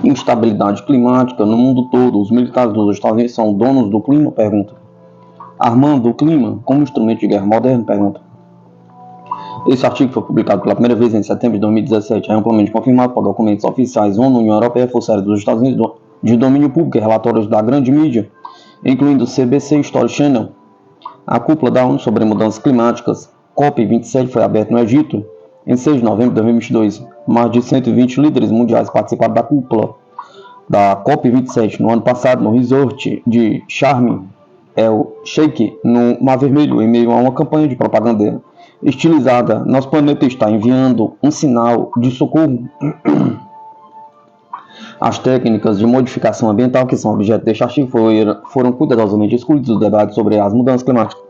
Instabilidade climática no mundo todo. Os militares dos Estados Unidos são donos do clima? Pergunta. Armando o clima como instrumento de guerra moderno? Pergunta. Esse artigo foi publicado pela primeira vez em setembro de 2017. É amplamente confirmado por documentos oficiais ONU, União Europeia, Força Aérea dos Estados Unidos de domínio público e relatórios da grande mídia, incluindo o CBC Story Channel. A cúpula da ONU sobre mudanças climáticas, COP27, foi aberta no Egito em 6 de novembro de 2022. Mais de 120 líderes mundiais participaram da cúpula da COP27 no ano passado no resort de Sharm el-Sheikh, no Mar Vermelho, em meio a uma campanha de propaganda estilizada. Nosso planeta está enviando um sinal de socorro. As técnicas de modificação ambiental que são objeto deste artigo foram cuidadosamente excluídas do debate sobre as mudanças climáticas.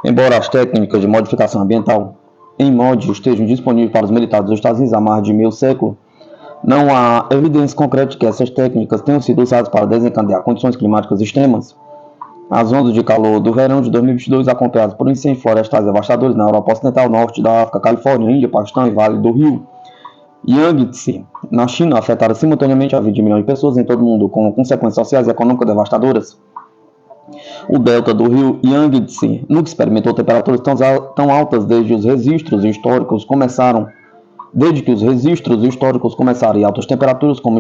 Embora as técnicas de modificação ambiental em MOD estejam disponíveis para os militares dos Estados Unidos há mais de meio século, não há evidência concreta de que essas técnicas tenham sido usadas para desencadear condições climáticas extremas. As ondas de calor do verão de 2022, acompanhadas por incêndios florestais devastadores na Europa Ocidental, Norte da África, Califórnia, Índia, Paquistão e Vale do Rio Yangtze, na China, afetaram simultaneamente a vida de milhões de pessoas em todo o mundo, com consequências sociais e econômicas devastadoras. O delta do rio Yangtze nunca experimentou temperaturas tão altas desde que os registros históricos começaram e altas temperaturas como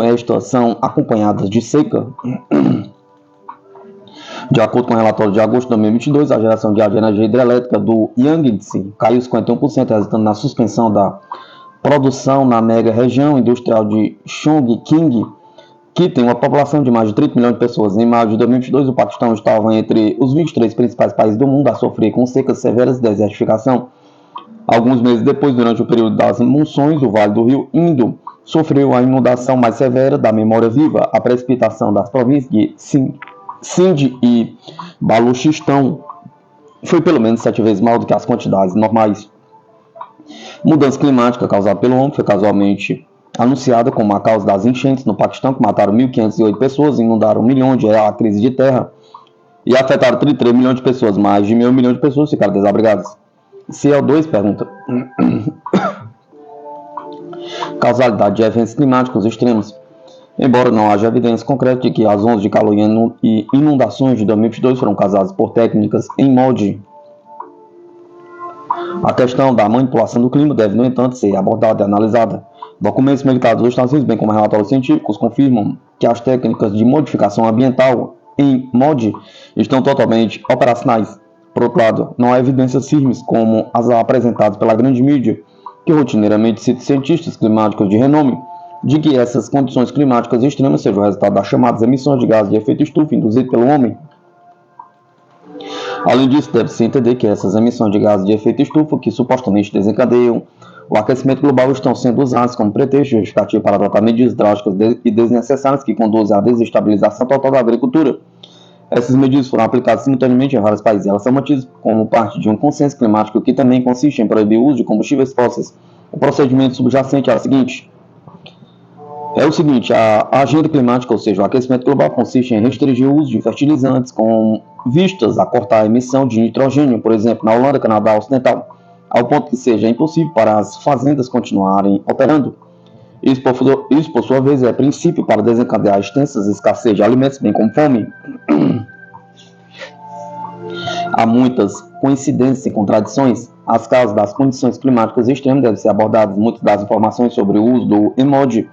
estas são acompanhadas de seca. De acordo com o relatório de agosto de 2022, a geração de energia hidrelétrica do Yangtze caiu 51%, resultando na suspensão da produção na mega região industrial de Chongqing, que tem uma população de mais de 30 milhões de pessoas. Em maio de 2022, o Paquistão estava entre os 23 principais países do mundo a sofrer com secas severas e desertificação. Alguns meses depois, durante o período das monções, o Vale do Rio Indo sofreu a inundação mais severa da memória viva. A precipitação das províncias de Sindh e Baluchistão foi pelo menos 7 vezes maior do que as quantidades normais. Mudança climática causada pelo homem foi casualmente anunciada como a causa das enchentes no Paquistão, que mataram 1.508 pessoas, inundaram 1 milhão de a crise de terra e afetaram 33 milhões de pessoas. Mais de meio milhão de pessoas ficaram desabrigadas. CO2 pergunta. Causalidade de eventos climáticos extremos. Embora não haja evidência concreta de que as ondas de calor e inundações de 2022 foram causadas por técnicas em MOD, a questão da manipulação do clima deve, no entanto, ser abordada e analisada. Documentos militares dos Estados Unidos, bem como relatórios científicos, confirmam que as técnicas de modificação ambiental em MOD estão totalmente operacionais. Por outro lado, não há evidências firmes, como as apresentadas pela grande mídia, que rotineiramente cita cientistas climáticos de renome, de que essas condições climáticas extremas sejam o resultado das chamadas emissões de gases de efeito estufa induzidas pelo homem. Além disso, deve-se entender que essas emissões de gases de efeito estufa, que supostamente desencadeiam o aquecimento global, estão sendo usadas como pretexto justificativo para adotar medidas drásticas e desnecessárias que conduzem à desestabilização total da agricultura. Essas medidas foram aplicadas simultaneamente em vários países. Elas são mantidas como parte de um consenso climático que também consiste em proibir o uso de combustíveis fósseis. O procedimento subjacente é o seguinte: a agenda climática, ou seja, o aquecimento global, consiste em restringir o uso de fertilizantes com vistas a cortar a emissão de nitrogênio, por exemplo, na Holanda, Canadá Ocidental, ao ponto que seja impossível para as fazendas continuarem operando. Isso, por sua vez, é princípio para desencadear extensas escassez de alimentos, bem como fome. Há muitas coincidências e contradições. As causas das condições climáticas extremas devem ser abordadas. Muitas das informações sobre o uso do MOD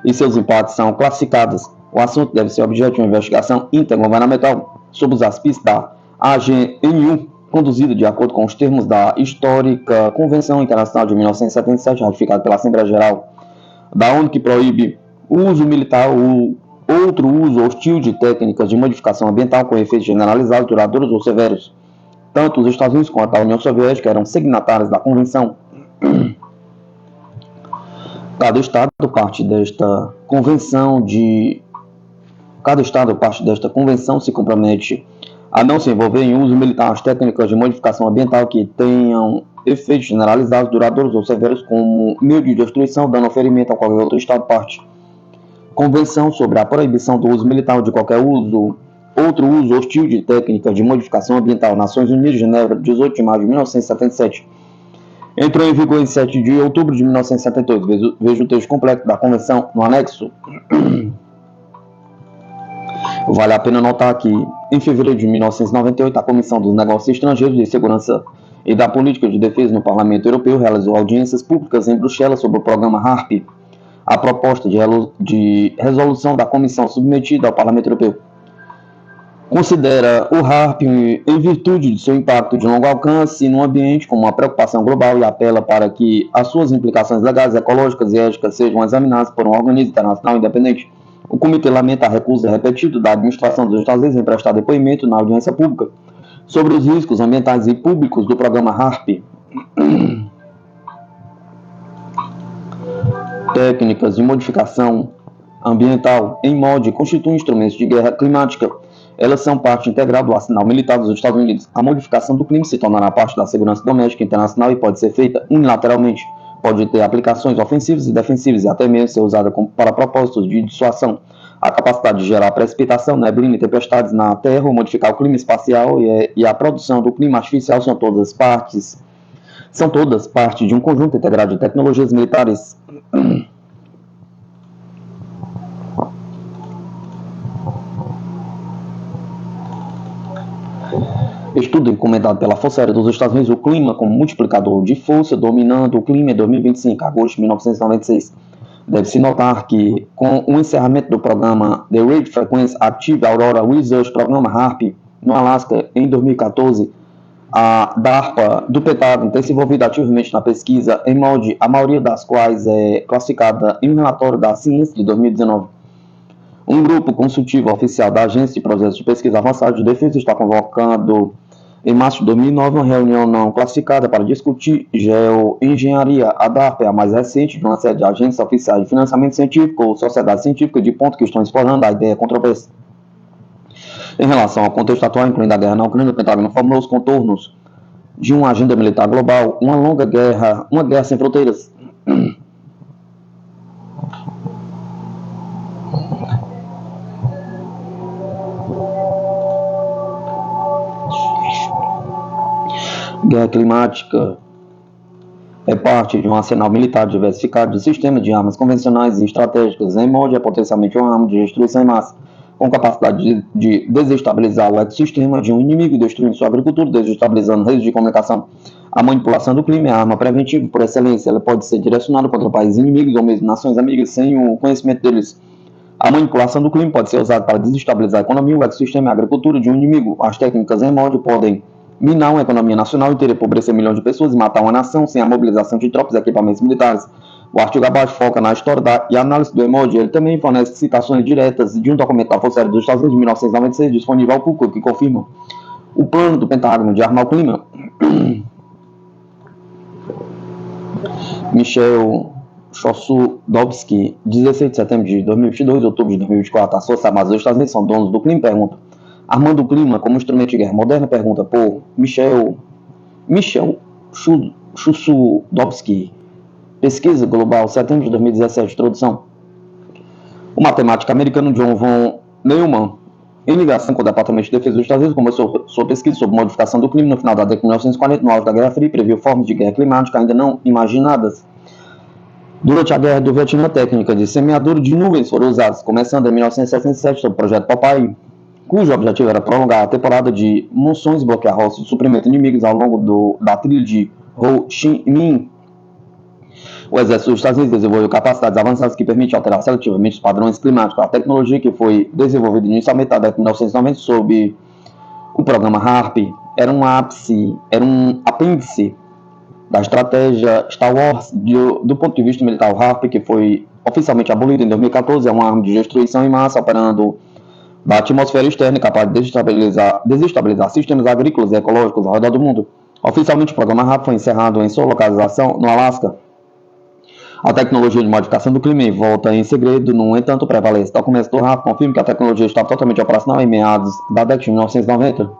e seus impactos são classificadas. O assunto deve ser objeto de uma investigação intergovernamental sob os auspícios da AGNU, conduzida de acordo com os termos da histórica Convenção Internacional de 1977, ratificada pela Assembleia Geral da ONU, que proíbe o uso militar ou outro uso hostil de técnicas de modificação ambiental com efeitos generalizados, duradouros ou severos. Tanto os Estados Unidos quanto a União Soviética eram signatários da Convenção. Cada Estado parte desta convenção se compromete a não se envolver em uso militar as técnicas de modificação ambiental que tenham efeitos generalizados, duradouros ou severos como meio de destruição, dano ou ferimento a qualquer outro Estado parte. Convenção sobre a proibição do uso militar ou de qualquer outro uso hostil de técnicas de modificação ambiental. Nações Unidas, Genebra, 18 de maio de 1977. Entrou em vigor em 7 de outubro de 1978. Veja o texto completo da convenção no anexo. Vale a pena notar que, em fevereiro de 1998, a Comissão dos Negócios Estrangeiros, de Segurança e da Política de Defesa no Parlamento Europeu realizou audiências públicas em Bruxelas sobre o programa HARP, a proposta de resolução da Comissão submetida ao Parlamento Europeu. Considera o HARP, em virtude de seu impacto de longo alcance no ambiente, como uma preocupação global e apela para que as suas implicações legais, ecológicas e éticas sejam examinadas por um organismo internacional independente. O Comitê lamenta a recusa repetida da administração dos Estados Unidos em prestar depoimento na audiência pública sobre os riscos ambientais e públicos do programa HARP. Técnicas de modificação ambiental em molde constituem instrumentos de guerra climática. Elas são parte integral do arsenal militar dos Estados Unidos. A modificação do clima se tornará parte da segurança doméstica internacional e pode ser feita unilateralmente. Pode ter aplicações ofensivas e defensivas e até mesmo ser usada para propósitos de dissuasão. A capacidade de gerar precipitação, neblina e tempestades na Terra ou modificar o clima espacial e a produção do clima artificial são todas parte de um conjunto integrado de tecnologias militares. Estudo encomendado pela Força Aérea dos Estados Unidos, o clima como multiplicador de força dominando o clima em 2025, agosto de 1996. Deve-se notar que, com o encerramento do programa The Radio Frequency Active Aurora Research, programa HARP, no Alasca, em 2014, a DARPA do Pentágono tem se envolvido ativamente na pesquisa, em molde, a maioria das quais é classificada em um relatório da Ciência de 2019. Um grupo consultivo oficial da Agência de Projetos de Pesquisa Avançada de Defesa está convocando, em março de 2009, uma reunião não classificada para discutir geoengenharia. A DARPA é a mais recente de uma série de agências oficiais de financiamento científico ou sociedade científica de ponto que estão explorando a ideia controversa. Em relação ao contexto atual, incluindo a guerra na Ucrânia, o Pentágono formulou os contornos de uma agenda militar global, uma guerra sem fronteiras. Guerra climática é parte de um arsenal militar diversificado de sistemas de armas convencionais e estratégicas em molde a potencialmente uma arma de destruição em massa, com capacidade de desestabilizar o ecossistema de um inimigo, destruindo sua agricultura, desestabilizando redes de comunicação. A manipulação do clima é a arma preventiva por excelência. Ela pode ser direcionada contra países inimigos ou mesmo nações amigas sem o conhecimento deles. A manipulação do clima pode ser usada para desestabilizar a economia, o ecossistema e a agricultura de um inimigo. As técnicas em molde podem minar uma economia nacional inteira, empobrecer milhões de pessoas e matar uma nação sem a mobilização de tropas e equipamentos militares. O artigo abaixo foca na história e análise do emoji. Ele também fornece citações diretas de um documento da Força Aérea dos Estados Unidos de 1996, disponível ao público, que confirma o plano do Pentágono de armar o clima. Michel Chossudovsky, 16 de setembro de 2022, outubro de 2024. As Forças Armadas dos Estados Unidos são donos do clima? Pergunta. Armando o clima como instrumento de guerra moderna? Pergunta por Michel Chossudovsky. Pesquisa Global, setembro de 2017, introdução. O matemático americano John von Neumann, em ligação com o Departamento de Defesa dos Estados Unidos, começou sua pesquisa sobre modificação do clima no final da década de 1940, no auge da Guerra Fria, e previu formas de guerra climática ainda não imaginadas. Durante a Guerra do Vietnã, técnicas de semeadura de nuvens foram usadas, começando em 1967 sob o projeto Popeye, cujo objetivo era prolongar a temporada de monções e bloquear rotas de suprimento inimigas ao longo da trilha de Ho Chi Minh. O Exército dos Estados Unidos desenvolveu capacidades avançadas que permitem alterar seletivamente os padrões climáticos. A tecnologia que foi desenvolvida inicialmente na década de 1990 sob o programa HARP era um apêndice da estratégia Star Wars. Do ponto de vista militar, o HARP, que foi oficialmente abolido em 2014, é uma arma de destruição em massa operando da atmosfera externa, capaz de desestabilizar sistemas agrícolas e ecológicos ao redor do mundo. Oficialmente, o programa HARP foi encerrado em sua localização no Alasca. A tecnologia de modificação do clima volta em segredo, no entanto, prevalece. Documentos do RAP confirmam que a tecnologia está totalmente operacional em meados da década de 1990.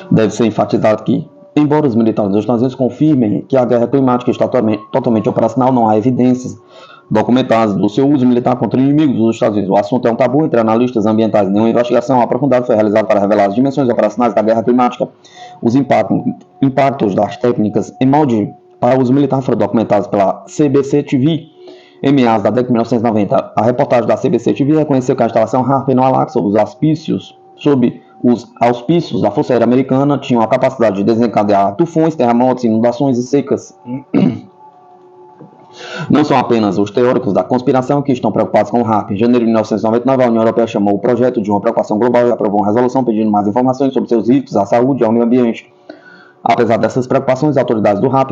Deve ser enfatizado que, embora os militares dos Estados Unidos confirmem que a guerra climática está totalmente operacional, não há evidências documentadas do seu uso militar contra inimigos dos Estados Unidos. O assunto é um tabu entre analistas ambientais. Nenhuma investigação aprofundada foi realizada para revelar as dimensões operacionais da guerra climática. Os impactos das técnicas em molde para uso militar foram documentados pela CBC TV em meados da década de 1990. A reportagem da CBC TV reconheceu que a instalação Harper no Alasca, sob os auspícios da Força Aérea Americana, tinham a capacidade de desencadear tufões, terremotos, inundações e secas. Não são apenas os teóricos da conspiração que estão preocupados com o RAP. Em janeiro de 1999, a União Europeia chamou o projeto de uma preocupação global e aprovou uma resolução pedindo mais informações sobre seus riscos à saúde e ao meio ambiente. Apesar dessas preocupações, as autoridades do RAP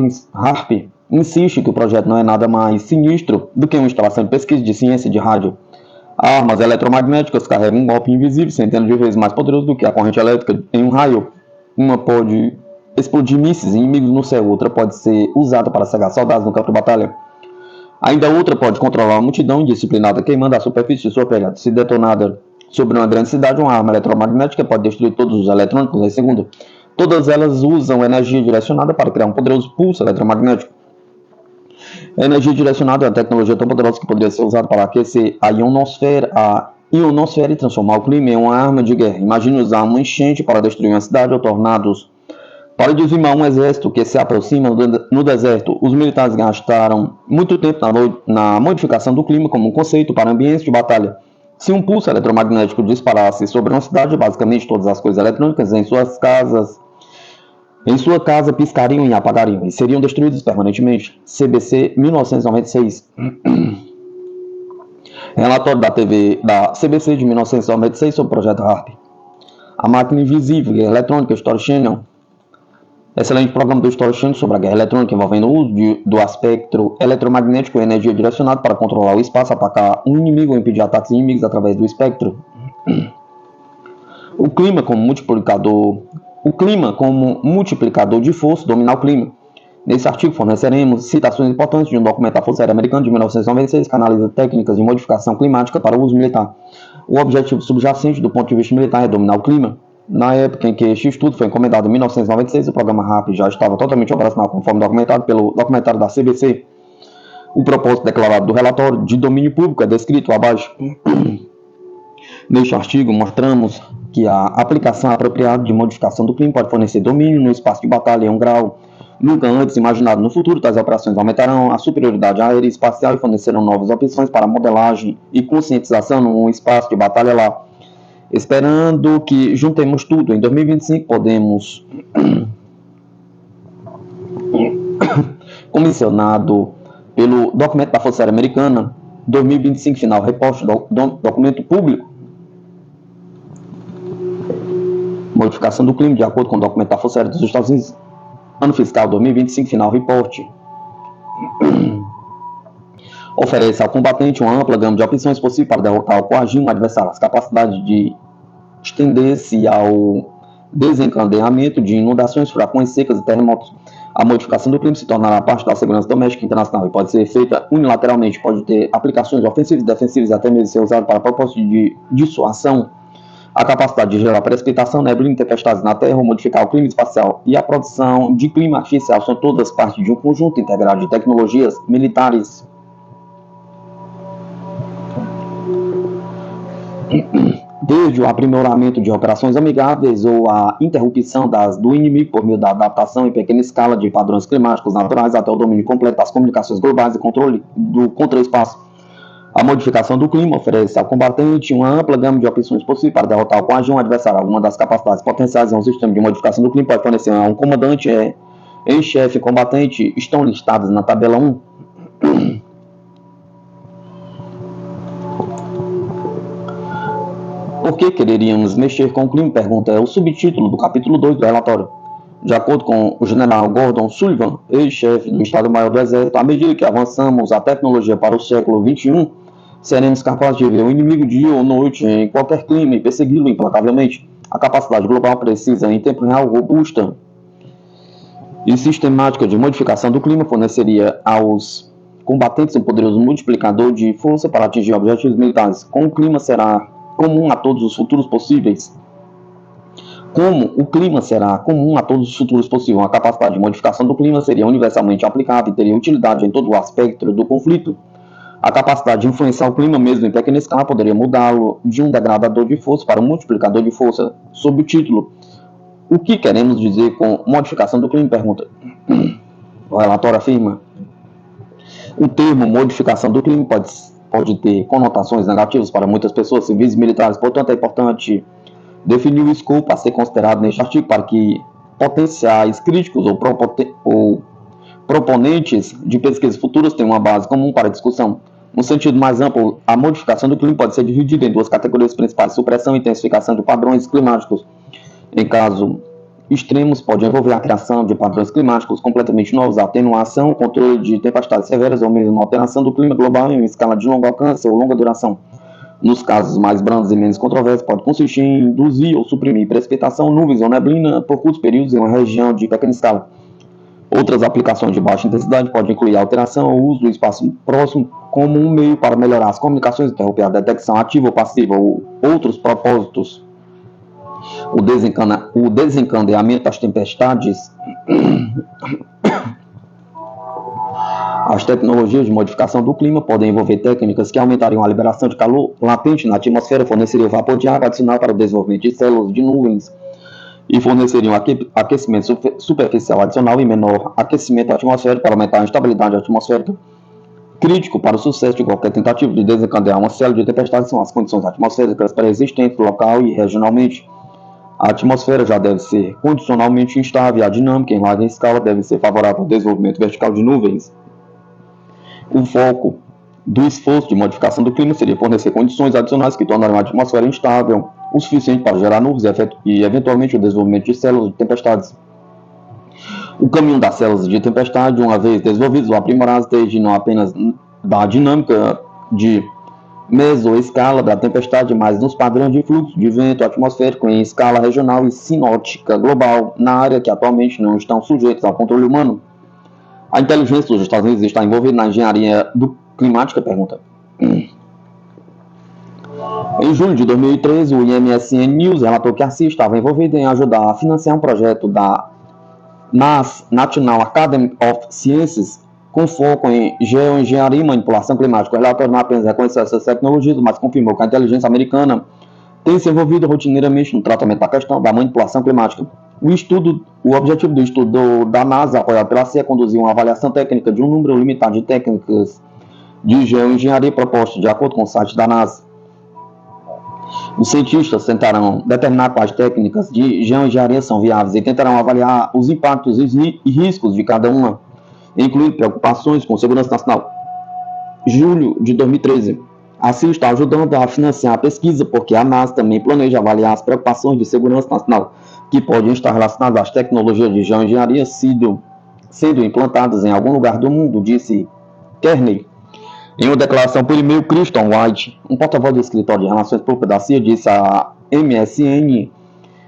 insistem que o projeto não é nada mais sinistro do que uma instalação de pesquisa de ciência de rádio. Armas eletromagnéticas carregam um golpe invisível centenas de vezes mais poderoso do que a corrente elétrica em um raio. Uma pode explodir mísseis inimigos no céu, outra pode ser usada para cegar soldados no campo de batalha. Ainda outra pode controlar uma multidão indisciplinada queimando a superfície de sua pele. Se detonada sobre uma grande cidade, uma arma eletromagnética pode destruir todos os eletrônicos em segundo. Todas elas usam energia direcionada para criar um poderoso pulso eletromagnético. A energia direcionada é uma tecnologia tão poderosa que poderia ser usada para aquecer a ionosfera e transformar o clima em uma arma de guerra. Imagine usar uma enchente para destruir uma cidade ou tornados para dizimar um exército que se aproxima no deserto. Os militares gastaram muito tempo na modificação do clima como um conceito para ambientes de batalha. Se um pulso eletromagnético disparasse sobre uma cidade, basicamente todas as coisas eletrônicas em sua casa piscariam e apagariam e seriam destruídos permanentemente. CBC 1996. Relatório da CBC de 1996 sobre o projeto HARP. A máquina invisível, guerra eletrônica, Story Channel. Excelente programa do Story Channel sobre a guerra eletrônica envolvendo o uso do espectro eletromagnético e energia direcionada para controlar o espaço, atacar um inimigo ou impedir ataques inimigos através do espectro. O clima como multiplicador de força, dominar o clima. Nesse artigo forneceremos citações importantes de um documento da Força Aérea Americana de 1996 que analisa técnicas de modificação climática para o uso militar. O objetivo subjacente do ponto de vista militar é dominar o clima. Na época em que este estudo foi encomendado, em 1996, o programa RAP já estava totalmente operacional, conforme documentado pelo documentário da CBC. O propósito declarado do relatório de domínio público é descrito abaixo. Neste artigo, mostramos que a aplicação apropriada de modificação do clima pode fornecer domínio no espaço de batalha em um grau nunca antes imaginado. No futuro, tais operações aumentarão a superioridade aérea e espacial e fornecerão novas opções para modelagem e conscientização no espaço de batalha lá. Esperando que juntemos tudo, em 2025 podemos, comissionado pelo documento da Força Aérea Americana, 2025 final, reposto documento público, modificação do clima de acordo com o documento da Força Aérea dos Estados Unidos, ano fiscal 2025 final, reporte. Oferece ao combatente uma ampla gama de opções possíveis para derrotar ou coagir um adversário. As capacidades de estender-se ao desencadeamento de inundações, furacões, secas e terremotos. A modificação do clima se tornará parte da segurança doméstica internacional e pode ser feita unilateralmente, pode ter aplicações ofensivas, defensivas e até mesmo ser usada para propósito de dissuasão. A capacidade de gerar precipitação, neblina, tempestades na Terra ou modificar o clima espacial e a produção de clima artificial são todas partes de um conjunto integrado de tecnologias militares. Desde o aprimoramento de operações amigáveis ou a interrupção do inimigo por meio da adaptação em pequena escala de padrões climáticos naturais até o domínio completo das comunicações globais e controle do contra-espaço. A modificação do clima oferece ao combatente uma ampla gama de opções possíveis para derrotar ou coagir um adversário. Alguma das capacidades potenciais em um sistema de modificação do clima pode fornecer a um comandante em chefe combatente estão listadas na tabela 1. Por que quereríamos mexer com o clima? Pergunta é o subtítulo do capítulo 2 do relatório. De acordo com o general Gordon Sullivan, ex-chefe do Estado-Maior do Exército, à medida que avançamos a tecnologia para o século XXI, seremos capazes de ver o inimigo dia ou noite em qualquer clima e persegui-lo implacavelmente. A capacidade global precisa, em tempo real, robusta e sistemática de modificação do clima forneceria aos combatentes um poderoso multiplicador de força para atingir objetivos militares. Como o clima será comum a todos os futuros possíveis, a capacidade de modificação do clima seria universalmente aplicável e teria utilidade em todo o aspecto do conflito. A capacidade de influenciar o clima, mesmo em pequena escala, poderia mudá-lo de um degradador de força para um multiplicador de força, sob o título "O que queremos dizer com modificação do clima?" pergunta. O relatório afirma: o termo modificação do clima pode ter conotações negativas para muitas pessoas civis e militares, portanto é importante definir o escopo a ser considerado neste artigo para que potenciais críticos ou proponentes de pesquisas futuras tenham uma base comum para a discussão. No sentido mais amplo, a modificação do clima pode ser dividida em duas categorias principais: supressão e intensificação de padrões climáticos. Em caso extremos, pode envolver a criação de padrões climáticos completamente novos, a atenuação, controle de tempestades severas ou mesmo alteração do clima global em escala de longo alcance ou longa duração. Nos casos mais brandos e menos controversos, pode consistir em induzir ou suprimir precipitação, nuvens ou neblina por curtos períodos em uma região de pequena escala. Outras aplicações de baixa intensidade podem incluir a alteração ou uso do espaço próximo como um meio para melhorar as comunicações, interromper a detecção ativa ou passiva ou outros propósitos. O desencadeamento das tempestades. As tecnologias de modificação do clima podem envolver técnicas que aumentariam a liberação de calor latente na atmosfera, forneceriam vapor de água adicional para o desenvolvimento de células de nuvens e forneceriam aquecimento superficial adicional e menor aquecimento atmosférico para aumentar a instabilidade atmosférica. Crítico para o sucesso de qualquer tentativa de desencadear uma série de tempestades são as condições atmosféricas pré-existentes local e regionalmente. A atmosfera já deve ser condicionalmente instável e a dinâmica em larga escala deve ser favorável ao desenvolvimento vertical de nuvens. O foco do esforço de modificação do clima seria fornecer condições adicionais que tornariam a atmosfera instável o suficiente para gerar nuvens e eventualmente o desenvolvimento de células de tempestades. O caminho das células de tempestade, uma vez desenvolvidas ou aprimoradas, desde não apenas da dinâmica de mesoescala da tempestade, mas nos padrões de fluxo de vento atmosférico em escala regional e sinótica global, na área que atualmente não estão sujeitos ao controle humano. A inteligência dos Estados Unidos está envolvida na engenharia climática? Pergunta. Em julho de 2013, o IMSN News relatou que a CIA estava envolvida em ajudar a financiar um projeto da National Academy of Sciences com foco em geoengenharia e manipulação climática. O relatório não apenas reconheceu essas tecnologias, mas confirmou que a inteligência americana tem se envolvido rotineiramente no tratamento da questão da manipulação climática. O objetivo do estudo da NASA, apoiado pela CIA, é conduzir uma avaliação técnica de um número limitado de técnicas de geoengenharia propostas de acordo com o site da NASA. Os cientistas tentarão determinar quais técnicas de geoengenharia são viáveis e tentarão avaliar os impactos e riscos de cada uma, incluindo preocupações com segurança nacional. Julho de 2013. A CIA está ajudando a financiar a pesquisa porque a NASA também planeja avaliar as preocupações de segurança nacional que podem estar relacionadas às tecnologias de geoengenharia sendo implantadas em algum lugar do mundo, disse Kearney. Em uma declaração por e-mail, Christian White, um porta-voz do escritório de relações públicas da CIA, disse à MSN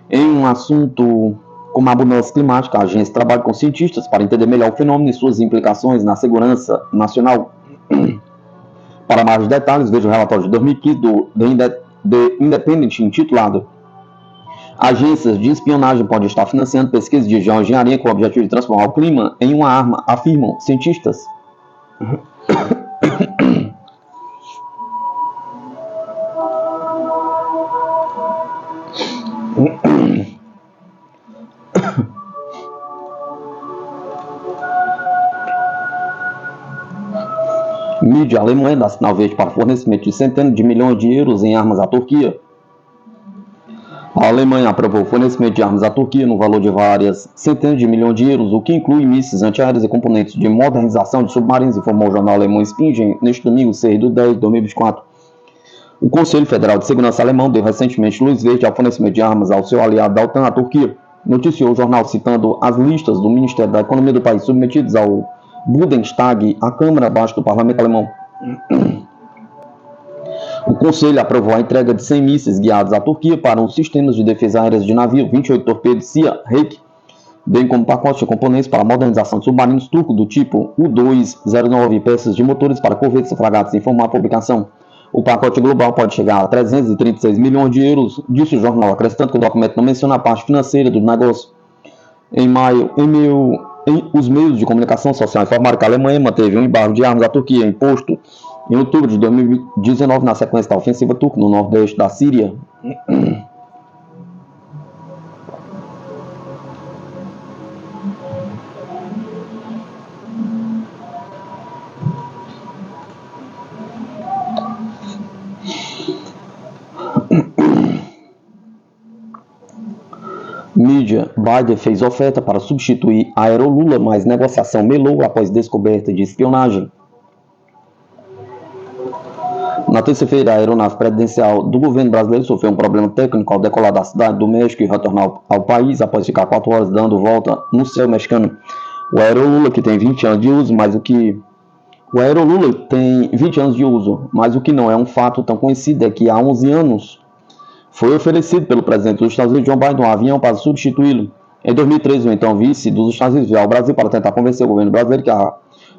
em um assunto como a mudança climática, a agência trabalha com cientistas para entender melhor o fenômeno e suas implicações na segurança nacional. Para mais detalhes, veja o relatório de 2015 do The Independent, intitulado Agências de espionagem podem estar financiando pesquisas de geoengenharia com o objetivo de transformar o clima em uma arma, afirmam cientistas. Mídia alemã dá sinal verde para fornecimento de centenas de milhões de euros em armas à Turquia. A Alemanha aprovou o fornecimento de armas à Turquia no valor de várias centenas de milhões de euros, o que inclui mísseis antiaéreos e componentes de modernização de submarinos, informou o jornal alemão Spiegel neste domingo, 6 de 10 de 2024. O Conselho Federal de Segurança alemão deu recentemente luz verde ao fornecimento de armas ao seu aliado da OTAN, a Turquia, noticiou o jornal citando as listas do Ministério da Economia do país submetidas ao Bundestag, a Câmara abaixo do Parlamento alemão. O Conselho aprovou a entrega de 100 mísseis guiados à Turquia para os sistemas de defesa aérea de navio, 28 torpedos Sea Reik bem como pacotes de componentes para a modernização de submarinos turcos do tipo U-209 e peças de motores para corvetes e fragatas, informou a publicação. O pacote global pode chegar a 336 milhões de euros, disse o jornal, acrescentando que o documento não menciona a parte financeira do negócio. Em maio, os meios de comunicação social informaram que a Alemanha manteve um embargo de armas à Turquia imposto em outubro de 2019 na sequência da ofensiva turca no nordeste da Síria. Mídia: Biden fez oferta para substituir a Aerolula, mas negociação melou após descoberta de espionagem. Na terça-feira, a aeronave presidencial do governo brasileiro sofreu um problema técnico ao decolar da cidade do México e retornar ao país após ficar 4 horas dando volta no céu mexicano. O Aerolula, que tem 20 anos de uso, mas o que não é um fato tão conhecido é que há 11 anos foi oferecido pelo presidente dos Estados Unidos, Joe Biden, um avião para substituí-lo. Em 2013, o então vice dos Estados Unidos veio ao Brasil para tentar convencer o governo brasileiro que a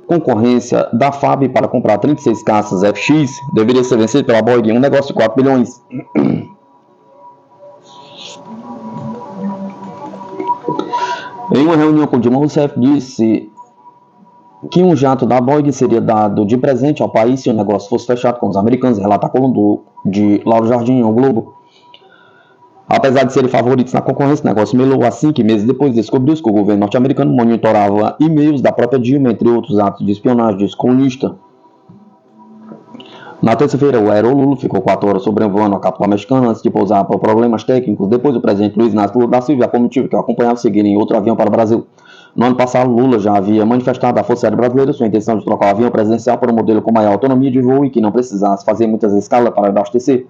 concorrência da FAB para comprar 36 caças FX deveria ser vencida pela Boeing, um negócio de 4 bilhões. Em uma reunião com Dilma Rousseff, disse que um jato da Boeing seria dado de presente ao país se o negócio fosse fechado com os americanos, relata a coluna de Lauro Jardim ao Globo. Apesar de serem favoritos na concorrência, o negócio melou assim que meses depois descobriu-se que o governo norte-americano monitorava e-mails da própria Dilma, entre outros atos de espionagem descomunista. Na terça-feira, o Aerolula ficou 4 horas sobrevoando a capital mexicana antes de pousar por problemas técnicos. Depois, o presidente Luiz Inácio Lula da Silva e a comitiva que o acompanhava seguiram em outro avião para o Brasil. No ano passado, Lula já havia manifestado à Força Aérea Brasileira sua intenção de trocar o avião presidencial por um modelo com maior autonomia de voo e que não precisasse fazer muitas escalas para abastecer.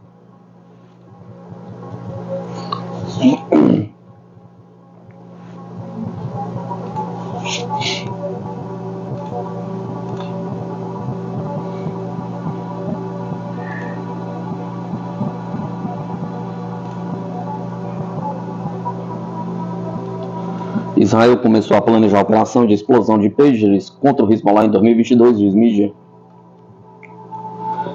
Israel começou a planejar a operação de explosão de pagers contra o Hezbollah em 2022, diz mídia.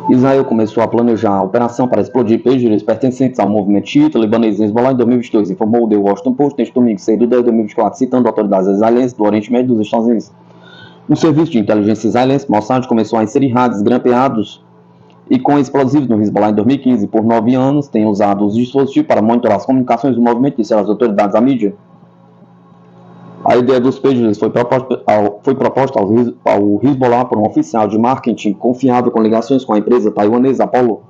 Israel começou a planejar a operação para explodir pagers pertencentes ao movimento xiita libanês Hezbollah em 2022, informou o The Washington Post neste domingo 6 de 10 de 2024, citando autoridades israelenses do Oriente Médio dos Estados Unidos. O serviço de inteligência israelense Mossad começou a inserir rádios grampeados e com explosivos no Hezbollah em 2015 e por 9 anos tem usado os dispositivos para monitorar as comunicações do movimento, disseram as autoridades à mídia. A ideia dos pagers foi proposta ao Hezbollah por um oficial de marketing confiável com ligações com a empresa taiwanesa Apollo,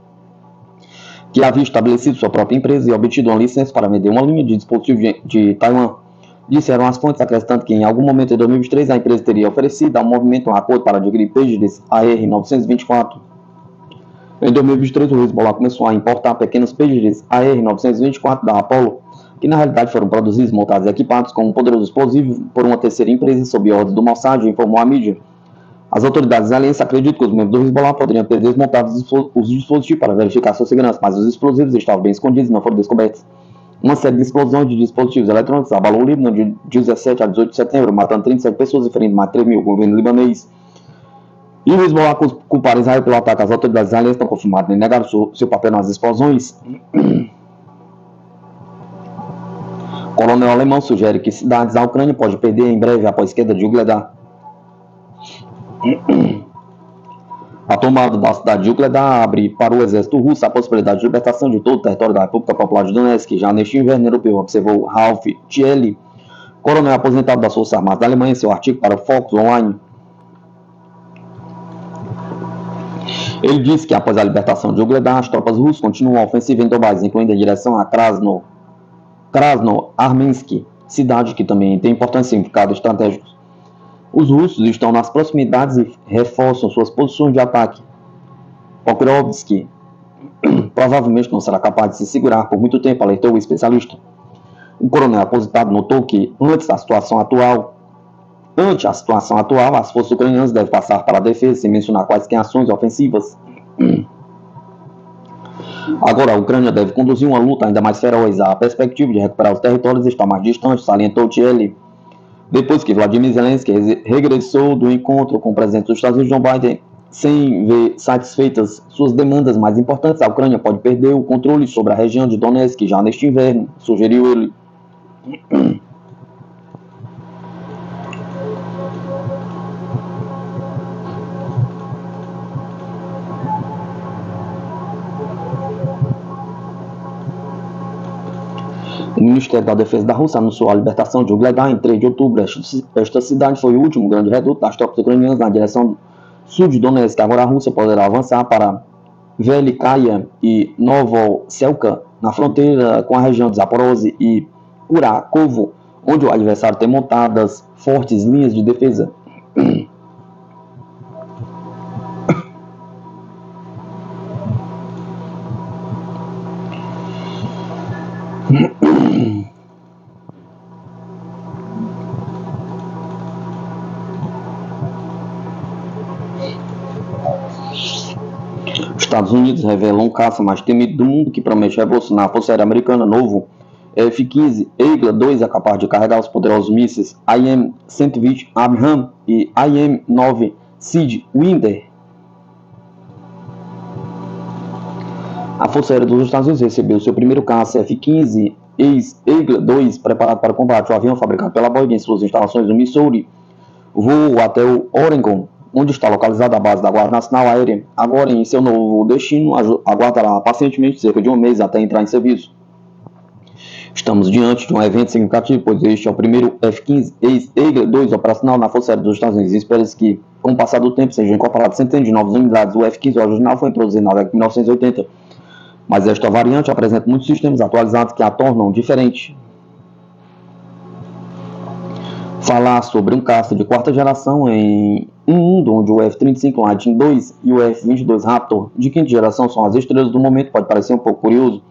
que havia estabelecido sua própria empresa e obtido uma licença para vender uma linha de dispositivos de Taiwan. Disseram as fontes, acrescentando que em algum momento em 2023 a empresa teria oferecido ao movimento um acordo para adquirir pagers AR-924. Em 2023, o Hezbollah começou a importar pequenos pagers AR-924 da Apollo, que na realidade foram produzidos, montados e equipados com um poderoso explosivo por uma terceira empresa sob ordem do Mossad, informou a mídia. As autoridades israelenses acreditam que os membros do Hezbollah poderiam ter desmontado os dispositivos para verificar sua segurança, mas os explosivos estavam bem escondidos e não foram descobertos. Uma série de explosões de dispositivos eletrônicos abalou o Líbano de 17 a 18 de setembro, matando 37 pessoas e ferindo mais de 3 mil. O governo libanês e o Hezbollah culparam Israel pelo ataque. As autoridades israelenses estão confirmadas nem negaram seu papel nas explosões. O coronel alemão sugere que cidades da Ucrânia podem perder em breve após queda de Ugledar. A tomada da cidade de Ugledar abre para o exército russo a possibilidade de libertação de todo o território da República Popular de Donetsk. Já neste inverno europeu, observou Ralf Thiele, coronel aposentado das Forças Armadas da Alemanha, em seu artigo para o Fox Online. Ele disse que após a libertação de Ugledar, as tropas russas continuam a ofensiva em Donbas, incluindo a direção a Krasnoarmeysk, cidade que também tem importância e significado estratégicos. Os russos estão nas proximidades e reforçam suas posições de ataque. Pokrovsky provavelmente não será capaz de se segurar por muito tempo, alertou o especialista. O coronel aposentado notou que, ante a situação atual, as forças ucranianas devem passar para a defesa, sem mencionar quaisquer ações ofensivas. Agora, a Ucrânia deve conduzir uma luta ainda mais feroz. A perspectiva de recuperar os territórios está mais distante, salientou Thiele. Depois que Vladimir Zelensky regressou do encontro com o presidente dos Estados Unidos, Joe Biden, sem ver satisfeitas suas demandas mais importantes, a Ucrânia pode perder o controle sobre a região de Donetsk já neste inverno, sugeriu ele. O Ministério da Defesa da Rússia anunciou a libertação de Ugledar em 3 de outubro. Esta cidade foi o último grande reduto das tropas ucranianas na direção sul de Donetsk. Agora a Rússia poderá avançar para Velikaya e Novoselka, na fronteira com a região de Zaporozhye e Kurakovo, onde o adversário tem montadas fortes linhas de defesa. Estados Unidos revelam um caça mais temido do mundo que promete revolucionar a Força Aérea Americana. Novo F-15 Eagle II é capaz de carregar os poderosos mísseis IM-120 Abrams e IM-9 Sidewinder. A Força Aérea dos Estados Unidos recebeu seu primeiro caça F-15 Eagle II preparado para combate. O avião fabricado pela Boeing em suas instalações no Missouri voou até o Oregon, onde está localizada a base da Guarda Nacional Aérea. Agora, em seu novo destino, aguardará pacientemente cerca de um mês até entrar em serviço. Estamos diante de um evento significativo, pois este é o primeiro F-15 Eagle II operacional na Força Aérea dos Estados Unidos. Espera-se que, com o passar do tempo, sejam incorporadas centenas de novas unidades. O F-15 original foi introduzido na década de 1980, mas esta variante apresenta muitos sistemas atualizados que a tornam diferente. Falar sobre um caça de quarta geração em um mundo onde o F-35 Lightning II e o F-22 Raptor de quinta geração são as estrelas do momento pode parecer um pouco curioso.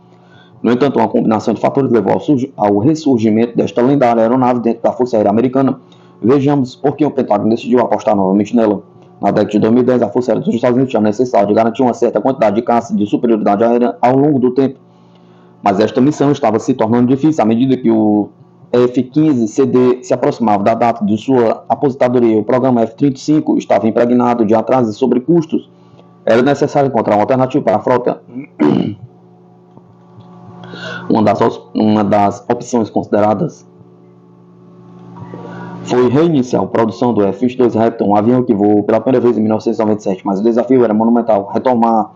No entanto, uma combinação de fatores levou ao ressurgimento desta lendária aeronave dentro da Força Aérea Americana. Vejamos por que o Pentágono decidiu apostar novamente nela. Na década de 2010, a Força Aérea dos Estados Unidos tinha necessário de garantir uma certa quantidade de caça de superioridade aérea ao longo do tempo. Mas esta missão estava se tornando difícil à medida que o F-15CD se aproximava da data de sua aposentadoria. O programa F-35 estava impregnado de atrasos e sobrecustos. Era necessário encontrar uma alternativa para a frota. Uma das opções consideradas foi reiniciar a produção do F-22 Raptor, um avião que voou pela primeira vez em 1997, mas o desafio era monumental. Retomar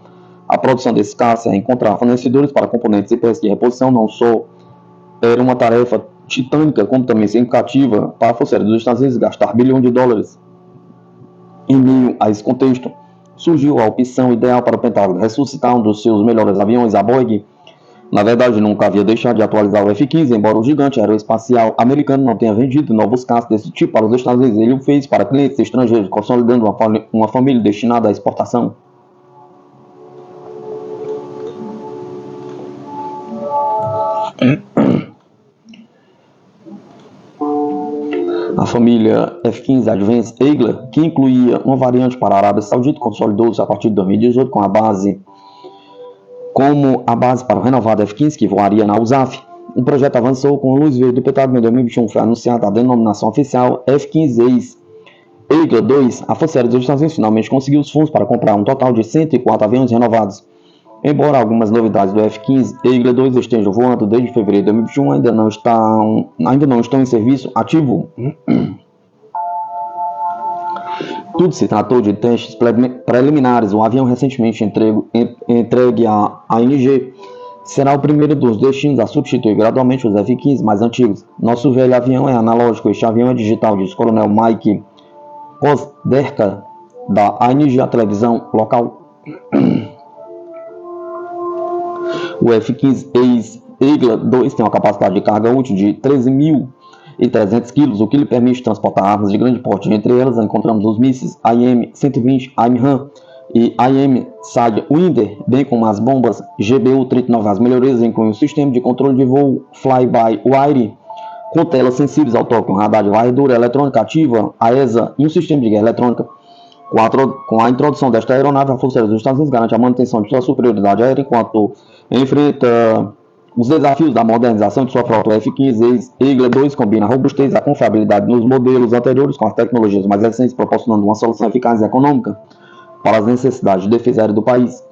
a produção desse caça e encontrar fornecedores para componentes e peças de reposição não só era uma tarefa titânica, como também significativa para a Força Aérea dos Estados Unidos gastar bilhões de dólares. Em meio a esse contexto, surgiu a opção ideal para o Pentágono ressuscitar um dos seus melhores aviões, a Boeing. Na verdade, nunca havia deixado de atualizar o F-15, embora o gigante aeroespacial americano não tenha vendido novos caças desse tipo para os Estados Unidos. Ele o fez para clientes estrangeiros, consolidando uma família destinada à exportação. A família F-15 Advanced Eagle, que incluía uma variante para a Arábia Saudita, consolidou-se a partir de 2018 como a base para o renovado F-15 que voaria na USAF. O projeto avançou com luz verde do Pentágono. Em 2021 foi anunciada a denominação oficial F-15 Eagle II. A Força Aérea dos Estados Unidos finalmente conseguiu os fundos para comprar um total de 104 aviões renovados. Embora algumas novidades do F-15 Eagle II estejam voando desde fevereiro de 2021, ainda não estão em serviço ativo. Tudo se tratou de testes preliminares. O avião recentemente entregue à ANG será o primeiro dos destinos a substituir gradualmente os F-15 mais antigos. Nosso velho avião é analógico, este avião é digital, diz o coronel Mike Kozderka, da ANG, a televisão local. O F-15 Eagle II tem uma capacidade de carga útil de 13.300 kg, o que lhe permite transportar armas de grande porte. Entre elas, encontramos os mísseis IM-120 Abrams e IM-Sidewinder, bem como as bombas GBU-39. As melhorias incluem um sistema de controle de voo fly-by-wire com telas sensíveis ao toque, um radar de varredura eletrônica ativa, a ESA e um sistema de guerra eletrônica. Com a introdução desta aeronave, a Força Aérea dos Estados Unidos garante a manutenção de sua superioridade aérea enquanto enfrenta Os desafios da modernização de sua frota F-15 Eagle 2 combina a robustez e a confiabilidade nos modelos anteriores com as tecnologias mais recentes, proporcionando uma solução eficaz e econômica para as necessidades de defesa aérea do país.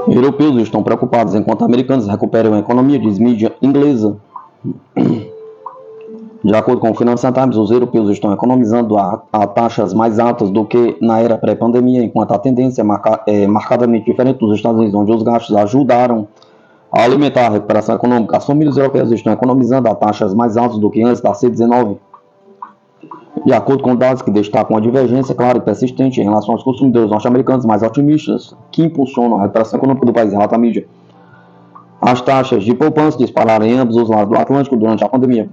Europeus estão preocupados enquanto americanos recuperam a economia, diz mídia inglesa. De acordo com o Financial Times, os europeus estão economizando a taxas mais altas do que na era pré-pandemia, enquanto a tendência é marcadamente diferente dos Estados Unidos, onde os gastos ajudaram a alimentar a recuperação econômica. As famílias europeias estão economizando a taxas mais altas do que antes da C-19. De acordo com dados que destacam a divergência clara e persistente em relação aos consumidores norte-americanos mais otimistas, que impulsionam a recuperação econômica do país, relata a mídia. As taxas de poupança dispararam em ambos os lados do Atlântico durante a pandemia,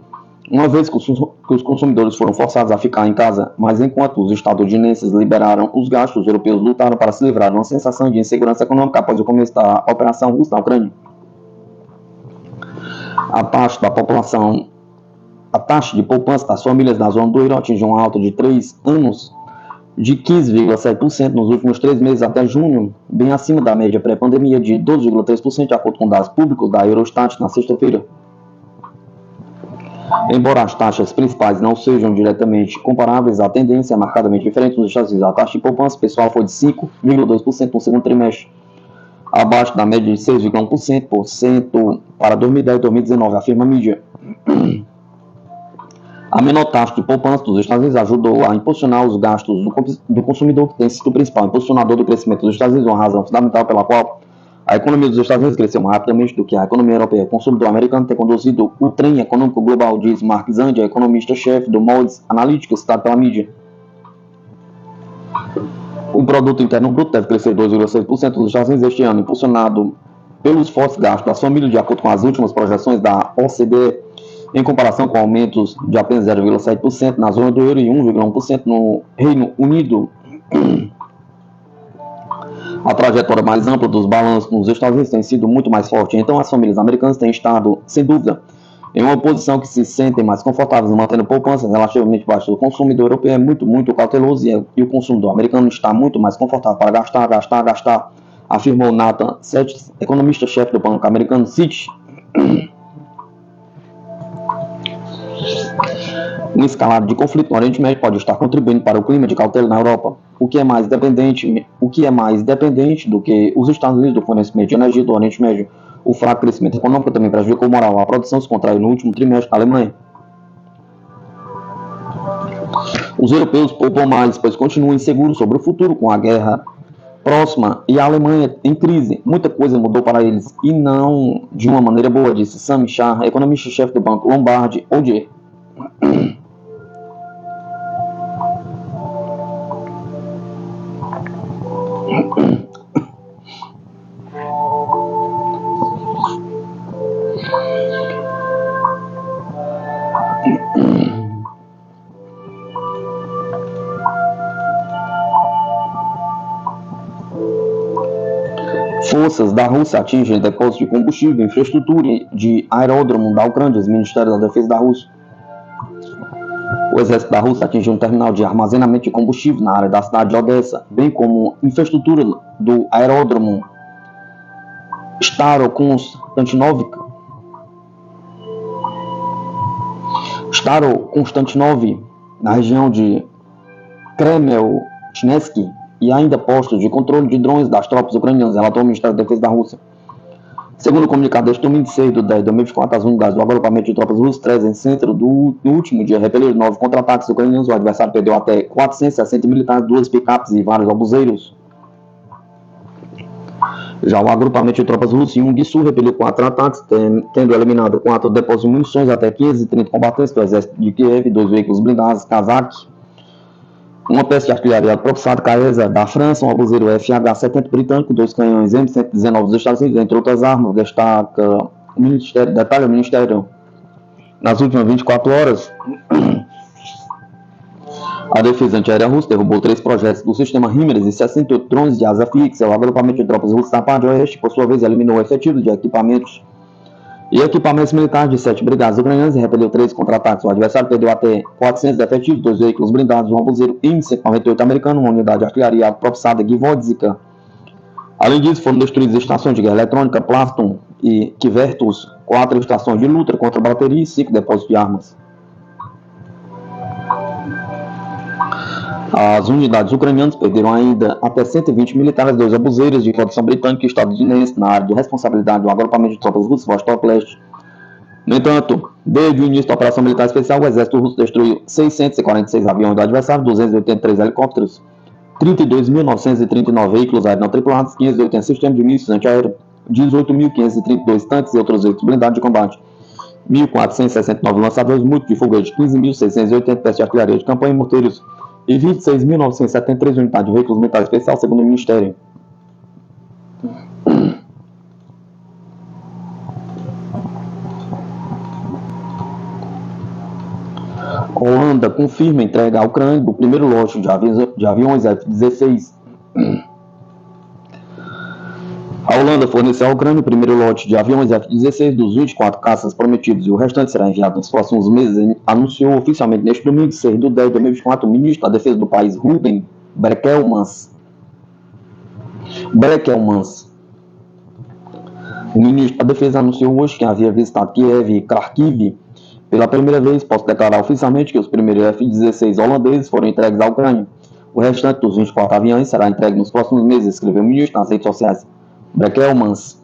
uma vez que os consumidores foram forçados a ficar em casa, mas enquanto os estadunidenses liberaram os gastos, os europeus lutaram para se livrar de uma sensação de insegurança econômica após o começo da operação russa na Ucrânia. A taxa de poupança das famílias da zona do euro atingiu uma alta de 3 anos de 15,7% nos últimos 3 meses até junho, bem acima da média pré-pandemia de 12,3%, de acordo com dados públicos da Eurostat na sexta-feira. Embora as taxas principais não sejam diretamente comparáveis, a tendência é marcadamente diferente nos Estados Unidos. A taxa de poupança pessoal foi de 5,2% no segundo trimestre, abaixo da média de 6,1% para 2010 e 2019, afirma a mídia. A menor taxa de poupança dos Estados Unidos ajudou a impulsionar os gastos do consumidor, que tem sido o principal impulsionador do crescimento dos Estados Unidos, uma razão fundamental pela qual a economia dos Estados Unidos cresceu mais rapidamente do que a economia europeia. O consumidor americano tem conduzido o trem econômico global, diz Mark Zandi, economista-chefe do Moody's Analytics, citado pela mídia. O produto interno bruto deve crescer 2,6% nos Estados Unidos este ano, impulsionado pelos fortes gastos das famílias, de acordo com as últimas projeções da OCDE, em comparação com aumentos de apenas 0,7% na zona do euro e 1,1% no Reino Unido. A trajetória mais ampla dos balanços nos Estados Unidos tem sido muito mais forte, então as famílias americanas têm estado, sem dúvida, em uma posição que se sentem mais confortáveis mantendo poupanças relativamente baixas. O consumidor europeu é muito cauteloso e o consumidor americano está muito mais confortável para gastar, afirmou Nathan Seth, economista-chefe do banco americano Citi. Uma escalada de conflito no Oriente Médio pode estar contribuindo para o clima de cautela na Europa, o que é mais dependente do que os Estados Unidos do fornecimento de energia do Oriente Médio. O fraco crescimento econômico também prejudicou moral. A produção se contraiu no último trimestre na Alemanha. Os europeus poupam mais, pois continuam inseguros sobre o futuro com a guerra próxima e a Alemanha em crise. Muita coisa mudou para eles e não de uma maneira boa, disse Sami Shah, economista-chefe do banco Lombard Odier. Forças da Rússia atingem depósitos de combustível e infraestrutura de aeródromo da Ucrânia, diz o Ministério da Defesa da Rússia. O exército da Rússia atingiu um terminal de armazenamento de combustível na área da cidade de Odessa, bem como infraestrutura do aeródromo Starokonstantinovka. Starokonstantinov, na região de Kremelchnevsk, e ainda postos de controle de drones das tropas ucranianas, relatou o Ministério da Defesa da Rússia. Segundo o comunicado deste domingo 6 de 10 de 2024, as unidades do agrupamento de tropas russas 3 em centro no último dia repeliram 9 contra-ataques ucranianos. O adversário perdeu até 460 militares, 2 picapes e vários obuseiros. Já o agrupamento de tropas russas em Sul repeliu 4 ataques, tendo eliminado 4 depósitos de munições, até 530 combatentes do exército de Kiev, 2 veículos blindados Kazakh uma peça de artilharia propulsada Caesa da França, um obuseiro FH-70 britânico, 2 canhões M119 dos Estados Unidos, entre outras armas, destaca o Ministério, detalha o Ministério. Nas últimas 24 horas, a defesa antiaérea russa derrubou 3 projetos do sistema HIMARS e 68 drones de asa fixa. O agrupamento de tropas russas na parte oeste, por sua vez, eliminou efetivos de equipamentos militares de 7 brigadas ucranianas e repeliu 3 contra-ataques. O adversário perdeu até 400 efetivos, 2 veículos blindados, um obuseiro M198 americano, uma unidade de artilharia propulsada Gvozdika. Além disso, foram destruídas estações de guerra eletrônica, Plaston e Kivertus, 4 estações de luta contra bateria e 5 depósitos de armas. As unidades ucranianas perderam ainda até 120 militares, 2 abuseiros de produção britânica e estadunidense na área de responsabilidade do agrupamento de tropas russas Vostok Leste. No entanto, desde o início da operação militar especial, o exército russo destruiu 646 aviões do adversário, 283 helicópteros, 32.939 veículos aéreos não tripulados, 580 sistemas de mísseis antiaéreos, 18.532 tanques e outros veículos blindados de combate, 1.469 lançadores múltiplos de foguete, 15.680 peças de artilharia de campanha e morteiros e 26.973 unidades de veículos militares especiais, segundo o Ministério. Holanda confirma entrega à Ucrânia do primeiro lote de aviões F-16. A Holanda forneceu à Ucrânia o primeiro lote de aviões F-16 dos 24 caças prometidos e o restante será enviado nos próximos meses, anunciou oficialmente neste domingo, 6 de 10 de 2024, o ministro da Defesa do país, Ruben Brekelmans. O ministro da Defesa anunciou hoje que havia visitado Kiev e Kharkiv. Pela primeira vez, posso declarar oficialmente que os primeiros F-16 holandeses foram entregues à Ucrânia. O restante dos 24 aviões será entregue nos próximos meses, escreveu o ministro nas redes sociais. Brekelmans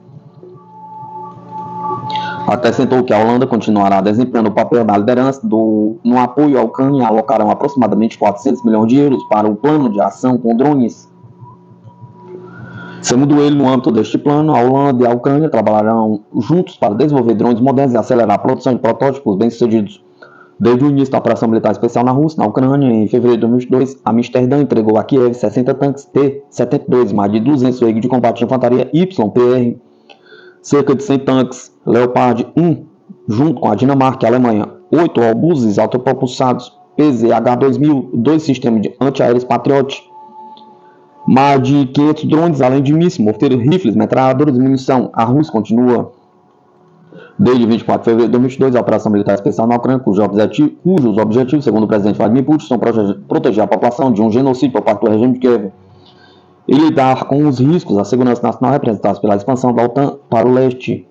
acrescentou que a Holanda continuará desempenhando o papel da liderança no apoio à Ucrânia e alocarão aproximadamente 400 milhões de euros para o plano de ação com drones. Segundo ele, no âmbito deste plano, a Holanda e a Ucrânia trabalharão juntos para desenvolver drones modernos e acelerar a produção de protótipos bem-sucedidos. Desde o início da operação militar especial na Rússia, na Ucrânia, em fevereiro de 2022, Amsterdã entregou a Kiev 60 tanques T-72, mais de 200 veículos de combate de infantaria YPR, cerca de 100 tanques Leopard 1, junto com a Dinamarca e a Alemanha, 8 obuses autopropulsados PZH-2000, 2 sistemas de antiaéreos Patriot, mais de 500 drones, além de mísseis, morteiros, rifles, metralhadoras e munição. A Rússia continua desde 24 de fevereiro de 2022 a operação militar especial na Ucrânia, cujos objetivos, segundo o presidente Vladimir Putin, são proteger a população de um genocídio por parte do regime de Kiev e lidar com os riscos à segurança nacional representados pela expansão da OTAN para o leste.